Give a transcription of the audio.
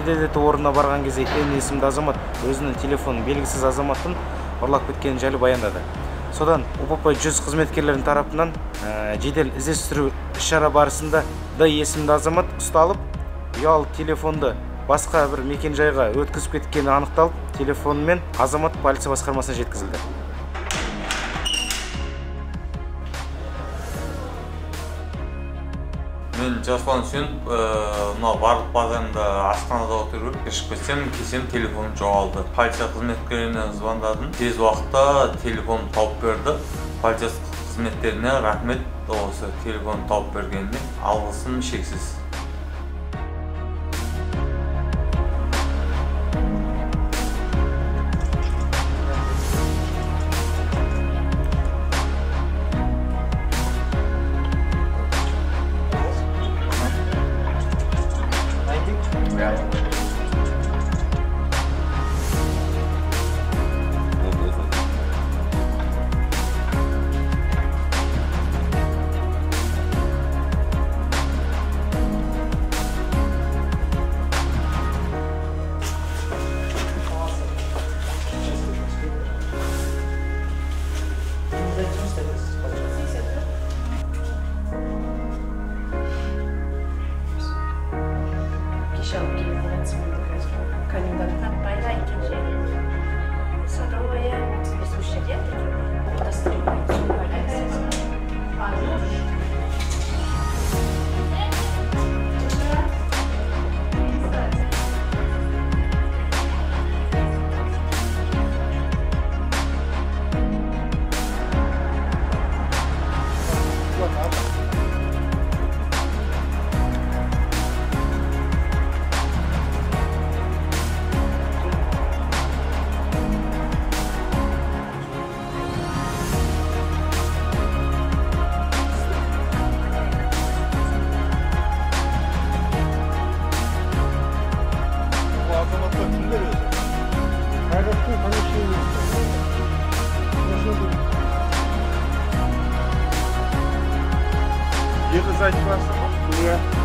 жедел іздету орнына барған кезде Н есімді азамат өзінің телефонын белгісіз азаматтың ұрлап кеткенін жайлы баяндады. Содан УПП 100 қызметкерлерінің тарапынан жедел іздестіру іс-шара барысында Д есімді азамат ұсталып, ұялы телефонды басқа бір мекенжайға өткізіп кеткені анықталып, телефонымен азамат полиция басқармасына жеткізілді. Мен Жасұлан Үсен, барлық базарында Астанада отырып, кешіп кетсем телефоным жоғалды. Полиция қызметкеріне звондадым. Тез уақытта телефон тауып берді. Полиция қызметтеріне рахмет, осы телефон тауып бергеніне алғысым шексіз. Ехать сзади вас?